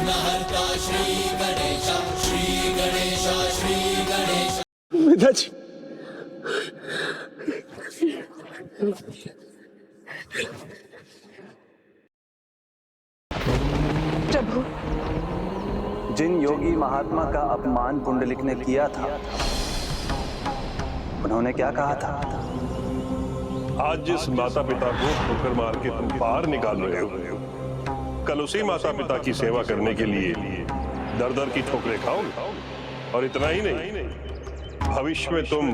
विघ्नहर्ता श्री गणेश, श्री गणेश, श्री गणेश। पिताजी, प्रभु, जिन योगी महात्मा का अपमान पुंडलिक ने किया था, उन्होंने क्या कहा था? आज जिस माता पिता को ठोकर मार के तुम बाहर निकाल रहे हो, कल उसी माता पिता की सेवा करने के लिए दर दर की ठोकरें खाओगे। और इतना ही नहीं, भविष्य में तुम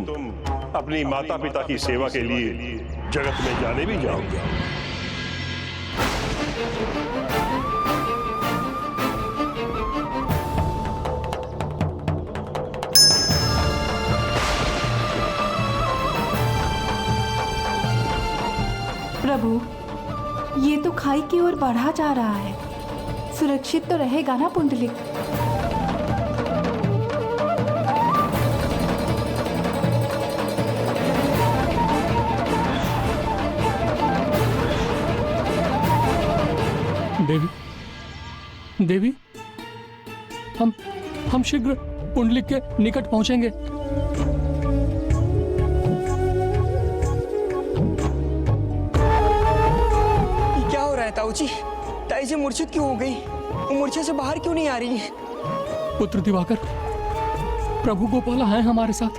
अपनी माता पिता की सेवा के लिए जगत में जाने भी जाओगे। प्रभु, ये तो खाई की ओर बढ़ा जा रहा है। सुरक्षित तो रहेगा ना पुंडलिक? देवी, देवी, हम शीघ्र पुंडलिक के निकट पहुंचेंगे। ताऊ जी, ताई जी मूर्छित क्यों हो गई? वो मूर्छा से बाहर क्यों नहीं आ रही है? पुत्र दिवाकर, प्रभु गोपाला हैं हमारे साथ।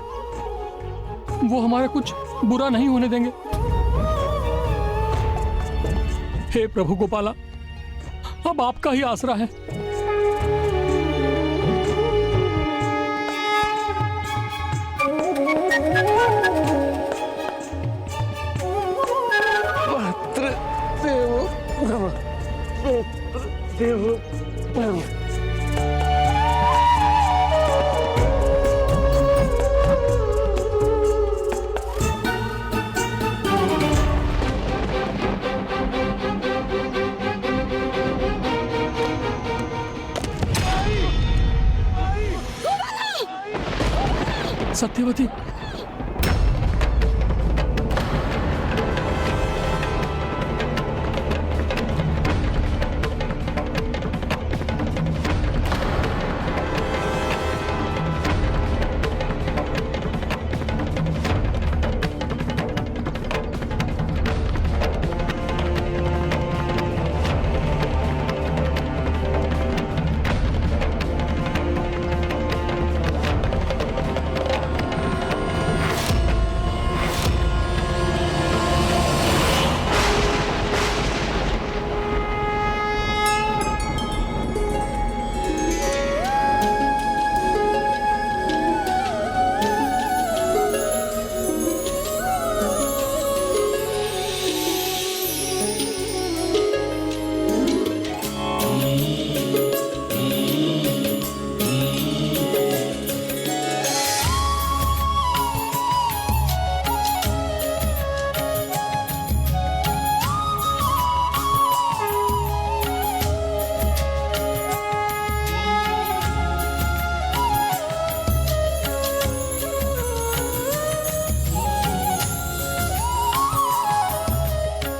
वो हमारा कुछ बुरा नहीं होने देंगे। हे प्रभु गोपाला, अब आपका ही आसरा है। सत्यवती,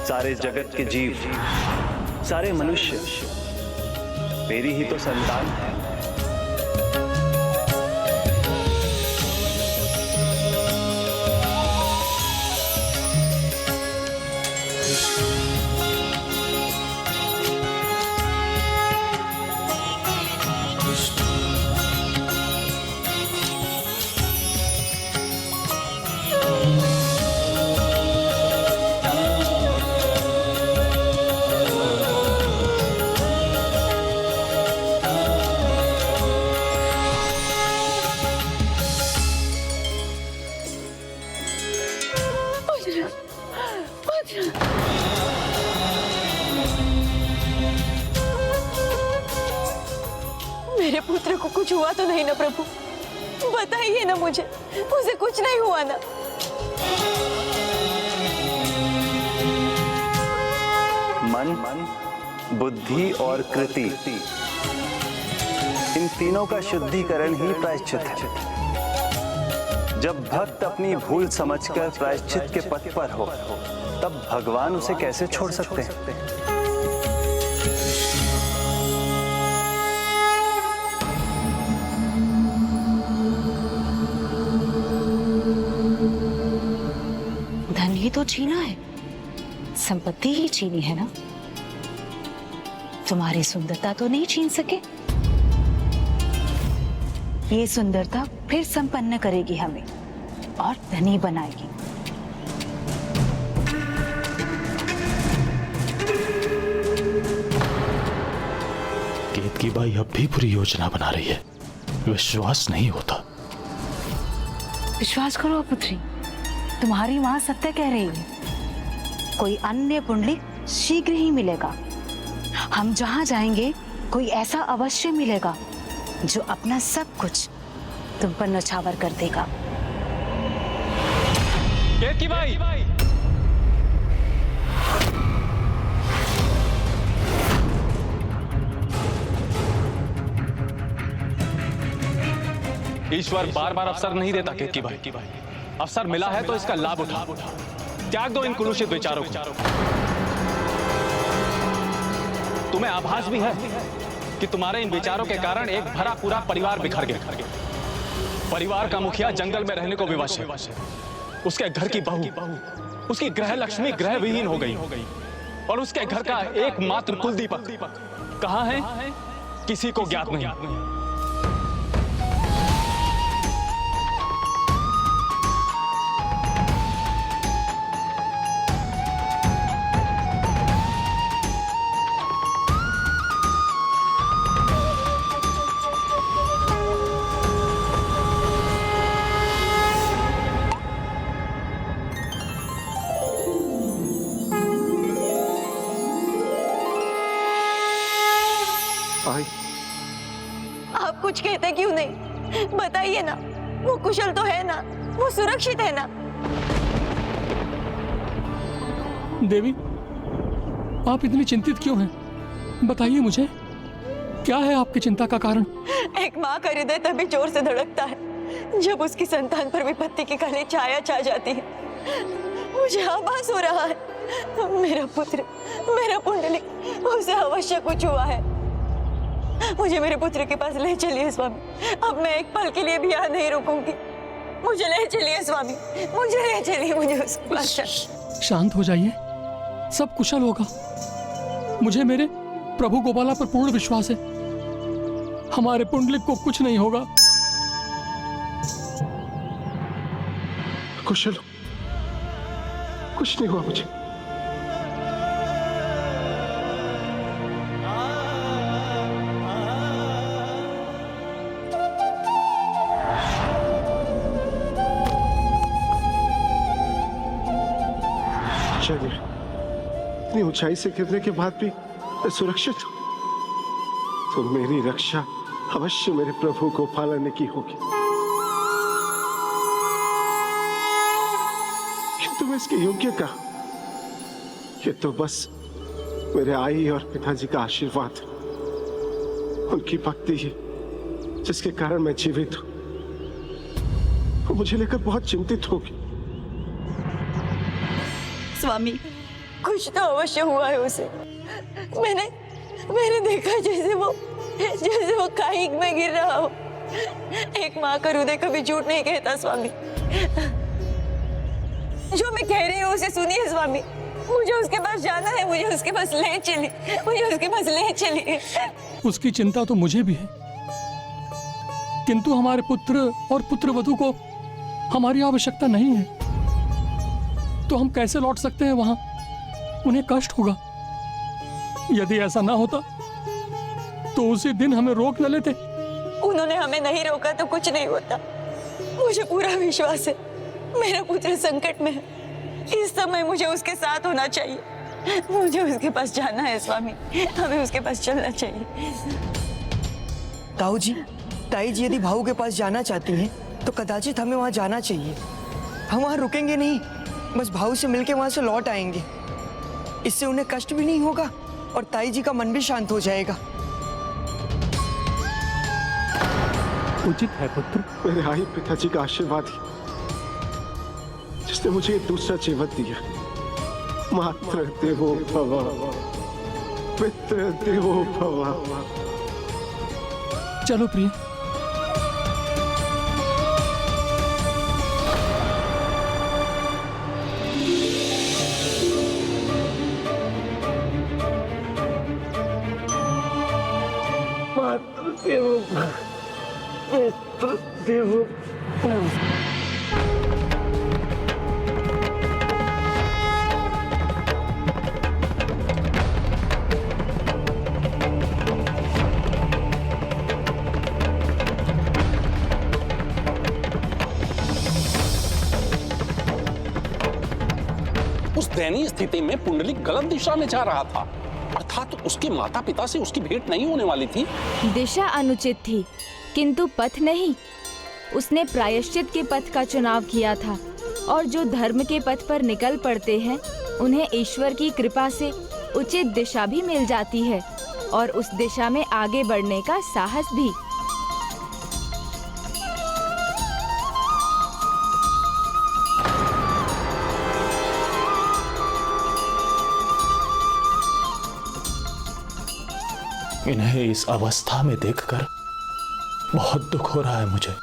सारे जगत के जीव, सारे मनुष्य मेरी ही तो संतान है। मेरे पुत्र को कुछ हुआ तो नहीं ना प्रभु? बताइए ना मुझे, उसे कुछ नहीं हुआ ना? मन, बुद्धि और कृति, इन तीनों का शुद्धिकरण ही प्रायश्चित है। जब भक्त अपनी भूल समझकर प्रायश्चित के पथ पर हो, तब भगवान उसे कैसे छोड़ सकते हैं? तो छीना है, संपत्ति ही छीनी है ना। तुम्हारी सुंदरता तो नहीं छीन सके। ये सुंदरता फिर संपन्न करेगी हमें और धनी बनाएगी। केतकी बाई अब भी पूरी योजना बना रही है, विश्वास नहीं होता। विश्वास करो पुत्री, तुम्हारी मां सत्य कह रही है। कोई अन्य पुंडलिक शीघ्र ही मिलेगा। हम जहां जाएंगे कोई ऐसा अवश्य मिलेगा जो अपना सब कुछ तुम पर नछावर कर देगा। केतकी बाई, ईश्वर बार बार अवसर नहीं देता केतकी भाई। अवसर मिला है तो इसका लाभ उठा। त्याग दो इन कुलूषित विचारों को। तुम्हें आभास भी है कि तुम्हारे इन विचारों के कारण एक भरा पूरा परिवार बिखर गया। परिवार का मुखिया जंगल में रहने को विवश है। उसके घर की बहू, उसकी ग्रह लक्ष्मी ग्रह विहीन हो गई और उसके घर का एकमात्र कुलदीपक कहां है किसी को ज्ञात नहीं। आप कुछ कहते क्यों नहीं? बताइए ना, वो कुशल तो है ना, वो सुरक्षित है ना? देवी, आप इतनी चिंतित क्यों हैं? बताइए मुझे, क्या है आपकी चिंता का कारण? एक माँ का हृदय तभी जोर से धड़कता है जब उसकी संतान पर विपत्ति की काली छाया छा जाती है। मुझे आभास हो रहा है मेरा पुत्र, मेरा पुंडलिक, उसे अवश्य कुछ हुआ है। मुझे मेरे पुत्र के पास ले चलिए स्वामी। अब मैं एक पल के लिए भी यहाँ नहीं रुकूंगी। मुझे ले चलिए स्वामी, मुझे ले चलिए, मुझे उसके पास। शांत हो जाइए, सब कुशल होगा। मुझे मेरे प्रभु गोपाला पर पूर्ण विश्वास है। हमारे पुंडलिक को कुछ नहीं होगा। कुशल, कुछ नहीं हुआ मुझे। शरीर इतनी ऊंचाई से गिरने के बाद भी मैं सुरक्षित हूं, तो मेरी रक्षा अवश्य मेरे प्रभु गोपाला ने की होगी। किंतु मैं इसके योग्य का, ये तो बस मेरे आई और पिताजी का आशीर्वाद, उनकी भक्ति है जिसके कारण मैं जीवित हूं। वो मुझे लेकर बहुत चिंतित होगी। स्वामी, कुछ तो अवश्य हुआ है उसे। मैंने देखा जैसे वो खाई में गिर रहा हो। एक माँ का हृदय कभी झूठ नहीं कहता स्वामी। जो मैं कह रही हूँ उसे सुनिए स्वामी। मुझे उसके पास जाना है, मुझे उसके पास ले चलिए, मुझे उसके पास ले चलिए। उसकी चिंता तो मुझे भी है, किंतु हमारे पुत्र और पुत्रवधू को हमारी आवश्यकता नहीं है, तो हम कैसे लौट सकते हैं वहां? उन्हें कष्ट होगा। यदि ऐसा ना होता तो उसी दिन हमें रोक न लेते। उन्होंने हमें नहीं रोका तो कुछ नहीं होता। मुझे पूरा विश्वास है मेरा पुत्र संकट में है। इस समय मुझे उसके साथ होना चाहिए। मुझे उसके पास जाना है स्वामी, हमें उसके पास चलना चाहिए। ताऊ जी, ताई जी यदि भाऊ के पास जाना चाहती हैं तो कदाचित हमें वहां जाना चाहिए। हम वहां रुकेंगे नहीं, बस भाऊ से मिलके वहां से लौट आएंगे। इससे उन्हें कष्ट भी नहीं होगा और ताई जी का मन भी शांत हो जाएगा। उचित है पुत्र। मेरे आई पिताजी का आशीर्वाद ही जिसने मुझे दूसरा जीवन दिया। मात्र देवो भव, पितृ देवो भव। चलो प्रिय। मातृदेवो भव, पितृदेवो भव। उस दयनीय स्थिति में पुंडलिक गलत दिशा में जा रहा था, अर्थात उसके माता पिता से उसकी भेंट नहीं होने वाली थी। दिशा अनुचित थी, किंतु पथ नहीं। उसने प्रायश्चित के पथ का चुनाव किया था, और जो धर्म के पथ पर निकल पड़ते हैं उन्हें ईश्वर की कृपा से उचित दिशा भी मिल जाती है, और उस दिशा में आगे बढ़ने का साहस भी। इन्हें इस अवस्था में देखकर बहुत दुख हो रहा है मुझे।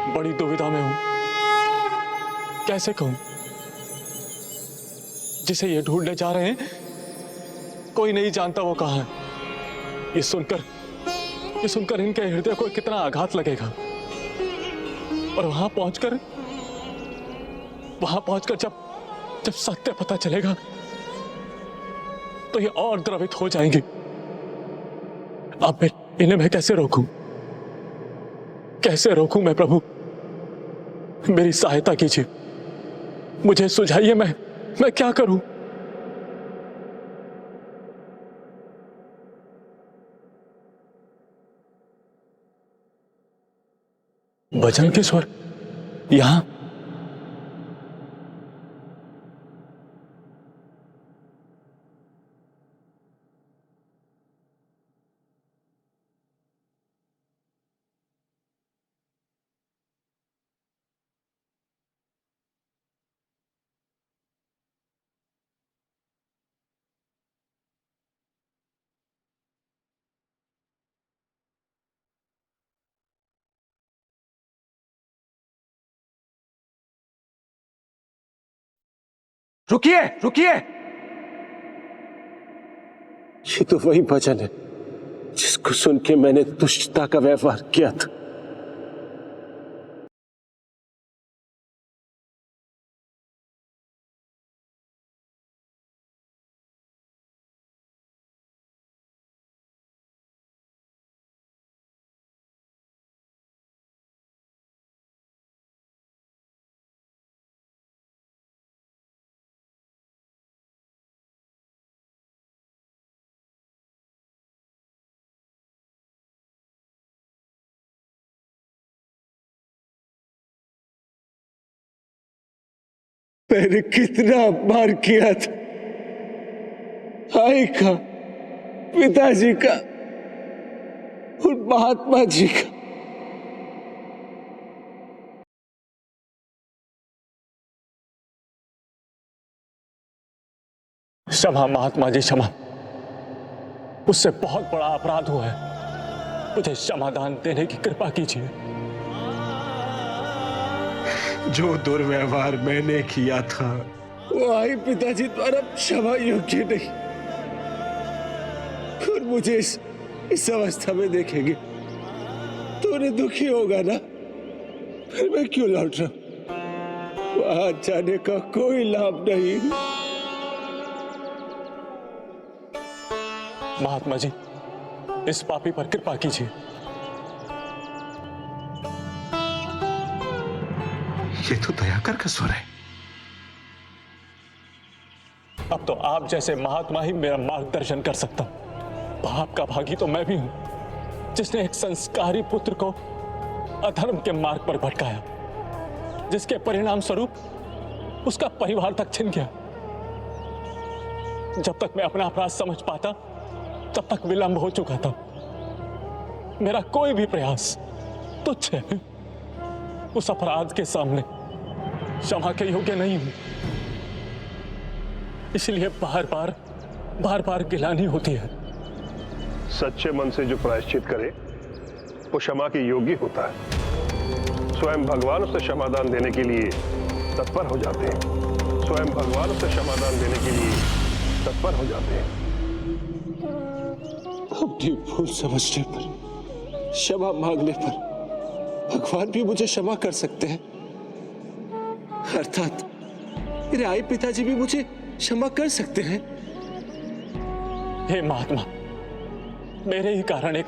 बड़ी दुविधा में हूं, कैसे कहूं? जिसे ये ढूंढने जा रहे हैं कोई नहीं जानता वो कहां है। ये सुनकर इनके हृदय को कितना आघात लगेगा, और वहां पहुंचकर जब सत्य पता चलेगा तो ये और द्रवित हो जाएंगे। अब इन्हें मैं कैसे रोकूं? कैसे रोकूं मैं प्रभु? मेरी सहायता कीजिए, मुझे सुझाइए, मैं क्या करूं? भजन के स्वर यहां। रुकिए रुकिए, ये तो वही भजन है जिसको सुन के मैंने दुष्टता का व्यवहार किया था। मैंने कितना अपमान किया था आई का, पिताजी का, उन महात्मा जी का। क्षमा महात्मा जी, क्षमा। उससे बहुत बड़ा अपराध हुआ है, मुझे क्षमादान देने की कृपा कीजिए। जो दुर्व्यवहार मैंने किया था वो आई पिताजी द्वारा क्षमा योग्य नहीं, और मुझे इस अवस्था में देखेंगे तो उन्हें दुखी होगा ना, फिर मैं क्यों लौट रहा हूं? वहां जाने का कोई लाभ नहीं। महात्मा जी, इस पापी पर कृपा कीजिए। ये तो दयाकर का स्वर है। अब तो आप जैसे महात्मा ही मेरा मार्गदर्शन कर सकता हूं। पाप का भागी तो मैं भी हूं, जिसने एक संस्कारी पुत्र को अधर्म के मार्ग पर भटकाया, जिसके परिणाम स्वरूप उसका परिवार तक छिन गया। जब तक मैं अपना अपराध समझ पाता तब तक विलंब हो चुका था। मेरा कोई भी प्रयास तुच्छ है। उस अपराध के सामने क्षमा के योग्य नहीं हूं। इसलिए बार बार गिलानी होती है। सच्चे मन से जो प्रायश्चित करे वो क्षमा के योग्य होता है। स्वयं भगवान उसे क्षमादान देने के लिए तत्पर हो जाते हैं। स्वयं भगवान उसे क्षमादान देने के लिए तत्पर हो जाते हैं। अपनी भूल समझने पर, क्षमा मांगने पर भगवान भी मुझे क्षमा कर सकते हैं। अर्थात मेरे आई पिताजी भी मुझे क्षमा कर सकते हैं। हे महात्मा, मेरे ही कारण एक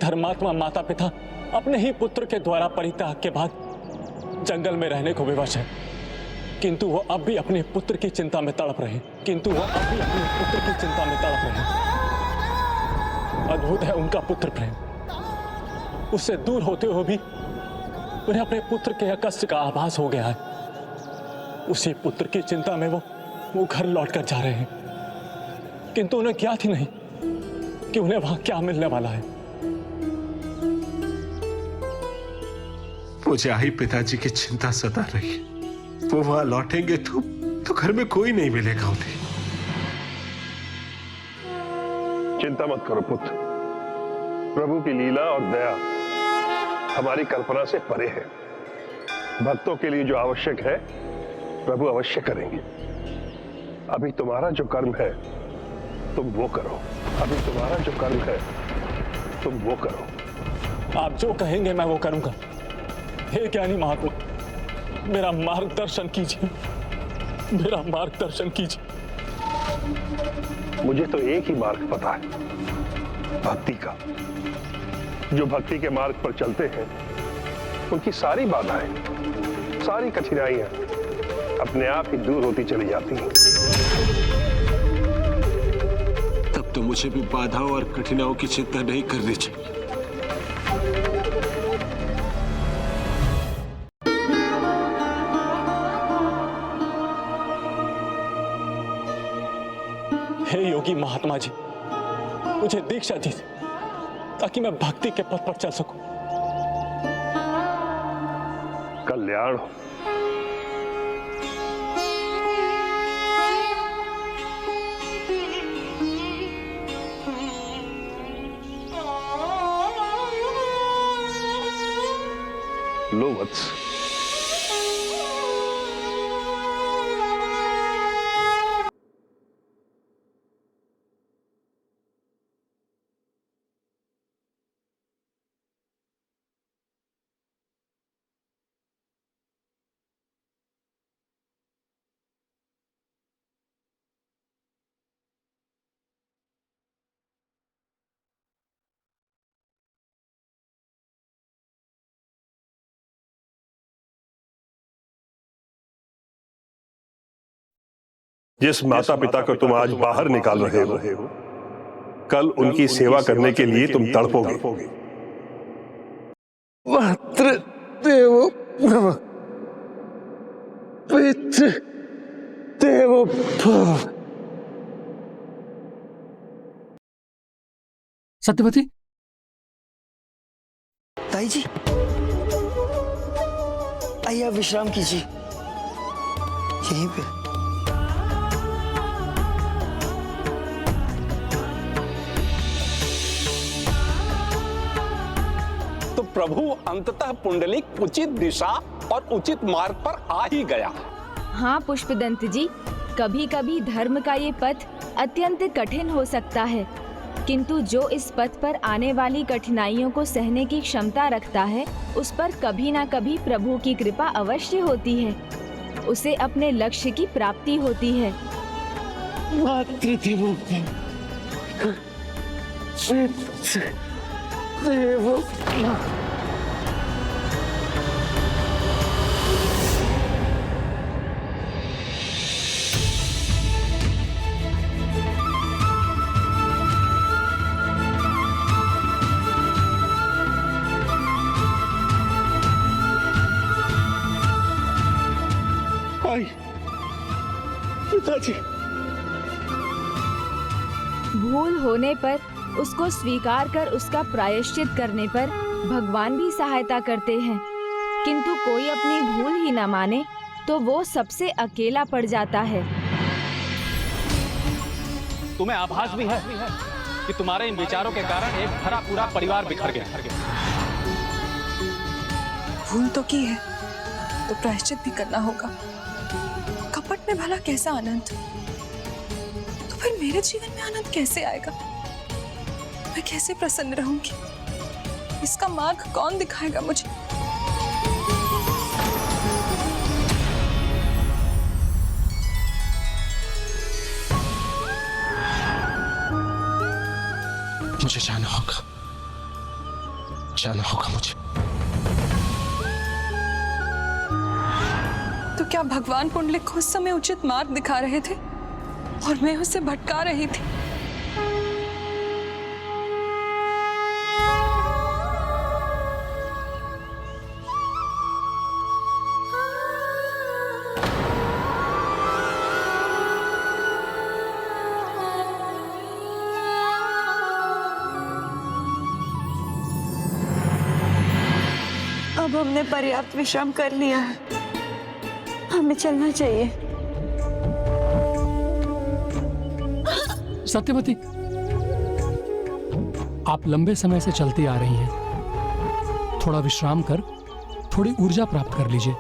धर्मात्मा माता पिता अपने ही पुत्र के द्वारा परित्याग के बाद जंगल में रहने को विवश है। किंतु वो अब भी अपने पुत्र की चिंता में तड़प रहे। अद्भुत है उनका पुत्र प्रेम। उससे दूर होते हुए भी उन्हें अपने पुत्र के कष्ट का आभास हो गया है। उसी पुत्र की चिंता में वो घर लौट कर जा रहे हैं। किंतु उन्हें ज्ञात ही नहीं कि उन्हें वहां क्या मिलने वाला है। मुझे आई पिताजी की चिंता सता रही है। वो वहां लौटेंगे तो घर में कोई नहीं मिलेगा उन्हें। चिंता मत करो पुत्र। प्रभु की लीला और दया हमारी कल्पना से परे है। भक्तों के लिए जो आवश्यक है प्रभु अवश्य करेंगे। अभी तुम्हारा जो कर्म है तुम वो करो। आप जो कहेंगे मैं वो करूंगा। हे ज्ञानी महात्मा, मेरा मार्गदर्शन कीजिए। मुझे तो एक ही मार्ग पता है, भक्ति का। जो भक्ति के मार्ग पर चलते हैं उनकी सारी बाधाएं, सारी कठिनाइयां अपने आप ही दूर होती चली जाती हैं। तब तो मुझे भी बाधाओं और कठिनाइयों की चिंता नहीं करनी चाहिए। हे योगी महात्मा जी, मुझे दीक्षा दीजिए ताकि मैं भक्ति के पथ पर चल सकूं। कल्याण हो। लो वत्स। जिस माता पिता को तुम आज बाहर निकाल रहे हो, कल उनकी सेवा करने के लिए तुम तड़पोगे। मातृ देवो भव, पितृ देवो भव। सत्यवती, ताई जी, आइए आप विश्राम कीजिए यहीं पे। तो प्रभु अंततः पुंडलिक उचित दिशा और उचित मार्ग पर आ ही गया। हाँ पुष्पदंत जी, कभी कभी धर्म का ये पथ अत्यंत कठिन हो सकता है, किंतु जो इस पथ पर आने वाली कठिनाइयों को सहने की क्षमता रखता है उस पर कभी ना कभी प्रभु की कृपा अवश्य होती है। उसे अपने लक्ष्य की प्राप्ति होती है। मातृदेवो आई पिताजी। भूल होने पर उसको स्वीकार कर उसका प्रायश्चित करने पर भगवान भी सहायता करते हैं, किंतु कोई अपनी भूल ही न माने तो वो सबसे अकेला पड़ जाता है। तुम्हें आभास भी है कि तुम्हारे इन विचारों के कारण एक भरा पूरा परिवार बिखर गया। भूल तो की है तो प्रायश्चित भी करना होगा। कपट में भला कैसा आनंद, तो फिर मेरे जीवन में आनंद कैसे आएगा? मैं कैसे प्रसन्न रहूंगी? इसका मार्ग कौन दिखाएगा मुझे? मुझे जाना होगा मुझे। तो क्या भगवान पुंडलिक को उस समय उचित मार्ग दिखा रहे थे और मैं उसे भटका रही थी? अब हमने पर्याप्त विश्राम कर लिया है, हमें चलना चाहिए। सत्यवती, आप लंबे समय से चलती आ रही हैं। थोड़ा विश्राम कर थोड़ी ऊर्जा प्राप्त कर लीजिए,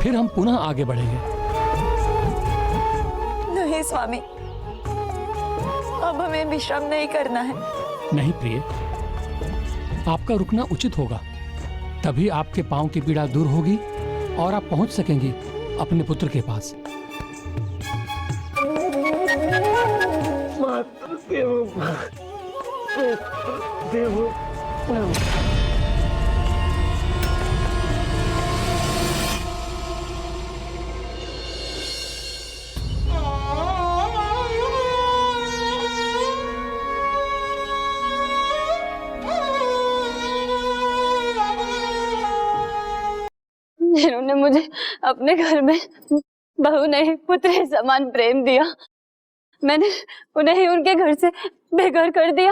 फिर हम पुनः आगे बढ़ेंगे। नहीं स्वामी, अब हमें विश्राम नहीं करना है। नहीं प्रिय, आपका रुकना उचित होगा, तभी आपके पांव की पीड़ा दूर होगी और आप पहुंच सकेंगी अपने पुत्र के पास। जिन्होंने मुझे अपने घर में बहू नहीं पुत्र के समान प्रेम दिया, मैंने उन्हें ही उनके घर से बेघर कर दिया।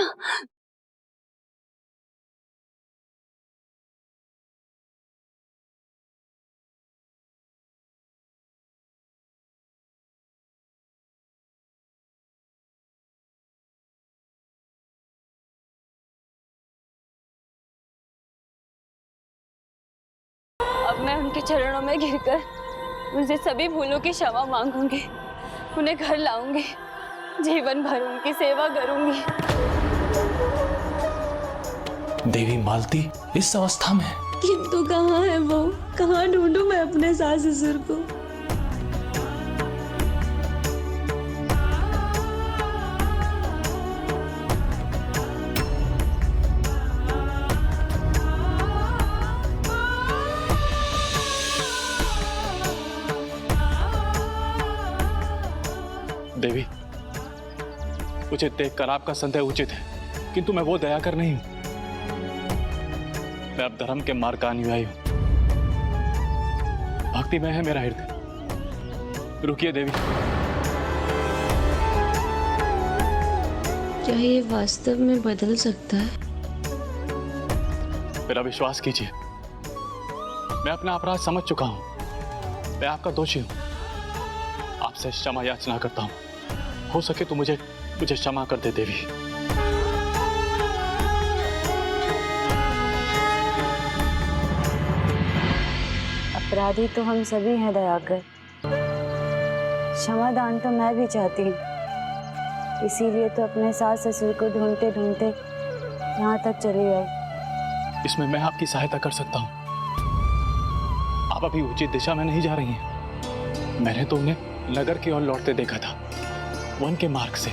अब मैं उनके चरणों में गिरकर उनसे सभी भूलों की क्षमा मांगूंगी, उन्हें घर लाऊंगी, जीवन भर उनकी सेवा करूंगी। देवी मालती इस अवस्था में? किंतु कहाँ है वो? कहाँ ढूंढूं मैं अपने सास ससुर को? देवी, उचित देखकर आपका संदेह उचित है, किंतु मैं वो दयाकर नहीं हूं। मैं अब धर्म के मार्ग का अनुयायी हूं। भक्ति में है मेरा हृदय। रुकिए देवी। क्या ये वास्तव में बदल सकता है? मेरा विश्वास कीजिए, मैं अपना अपराध समझ चुका हूं। मैं आपका दोषी हूं। आपसे क्षमा याचना करता हूं। हो सके तो मुझे क्षमा कर दे देवी। अपराधी तो हम सभी हैं दयाकर। क्षमादान तो मैं भी चाहती हूँ, इसीलिए तो अपने सास ससुर को ढूंढते ढूंढते यहाँ तक चली आई। इसमें मैं आपकी सहायता कर सकता हूँ। आप अभी उचित दिशा में नहीं जा रही हैं। मैंने तो उन्हें नगर की ओर लौटते देखा था, वन के मार्ग से।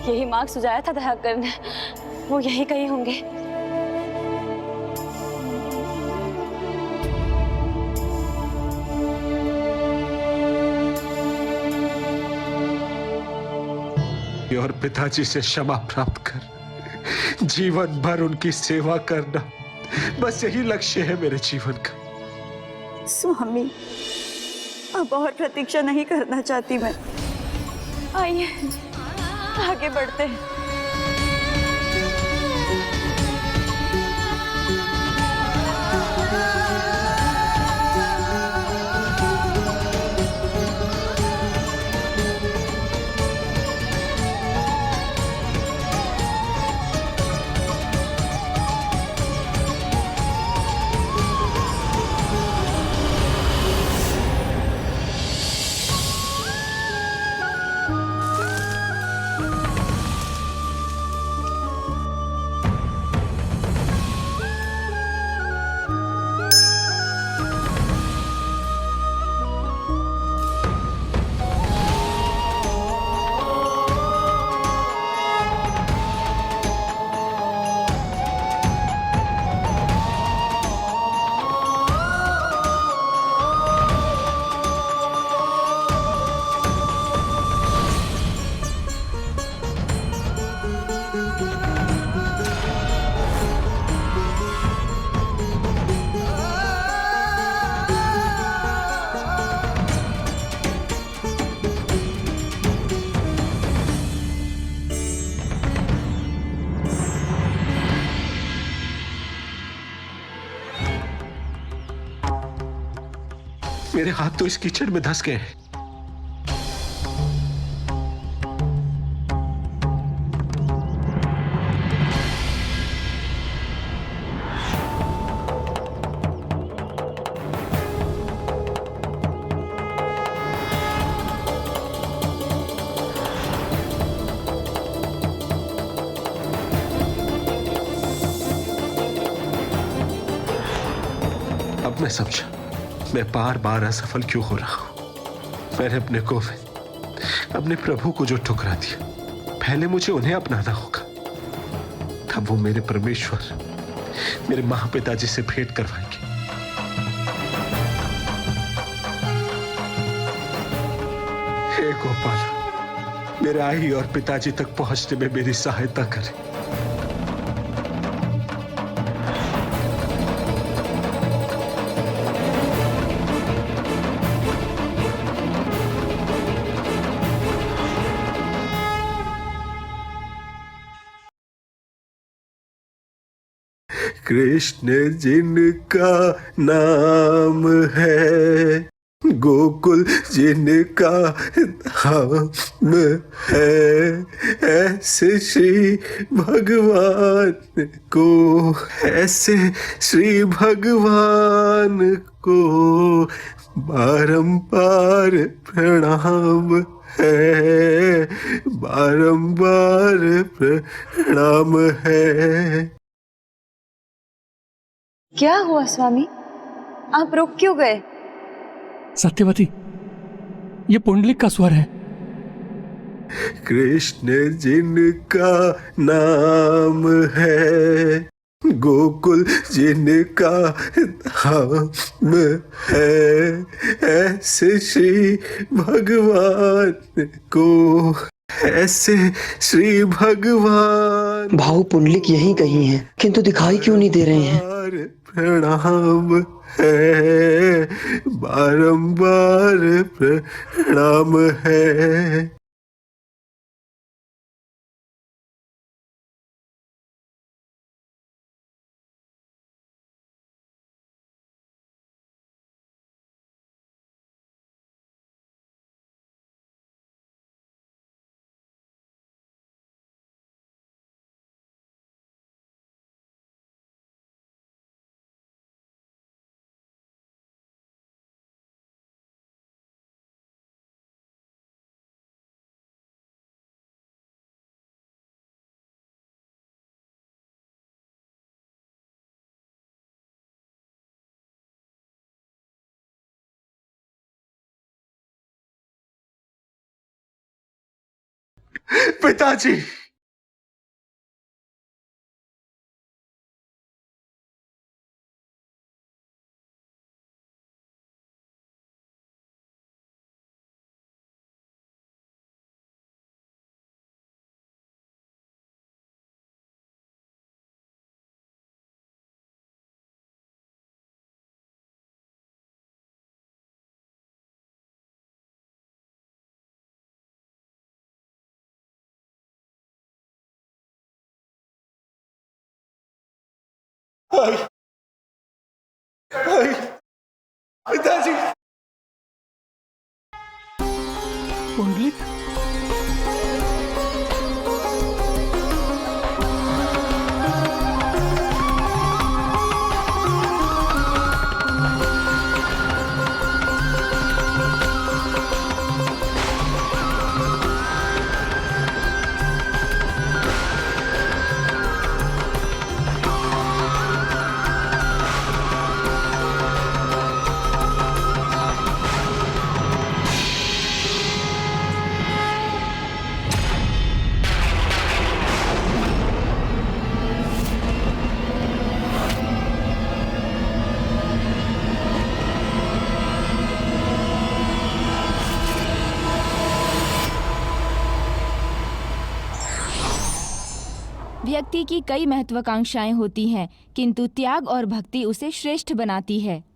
यही मार्ग सुझाया था दयाकर ने, वो यही कहीं होंगे। और पिताजी से क्षमा प्राप्त कर जीवन भर उनकी सेवा करना, बस यही लक्ष्य है मेरे जीवन का। स्वामी, अब और प्रतीक्षा नहीं करना चाहती मैं। आइए आगे बढ़ते हैं। मेरे हाथ तो इस कीचड़ में धंस गए हैं। अब मैं समझा मैं बार बार असफल क्यों हो रहा हूं। मैंने अपने गोविंद, अपने प्रभु को जो ठुकरा दिया, पहले मुझे उन्हें अपनाना होगा, तब वो मेरे परमेश्वर, मेरे महापिताजी से भेंट करवाएंगे। हे गोपाल, मेरे आई और पिताजी तक पहुंचने में मेरी सहायता करें। कृष्ण जिनका नाम है, गोकुल जिनका धाम है, ऐसे श्री भगवान को, ऐसे श्री भगवान को बारंबार प्रणाम है, बारंबार प्रणाम है। क्या हुआ स्वामी, आप रुक क्यों गए? सत्यवती, ये पुंडलिक का स्वर है। कृष्ण जिनका नाम है, गोकुल जिनका धाम है, ऐसे श्री भगवान को, ऐसे श्री भगवान। भाव पुंडलिक यहीं कहीं हैं, किंतु दिखाई क्यों नहीं दे रहे हैं? प्रणाम है, बारंबार प्रणाम है। पिताजी, पिताजी। पुंडलिक, व्यक्ति की कई महत्वाकांक्षाएं होती हैं, किंतु त्याग और भक्ति उसे श्रेष्ठ बनाती है।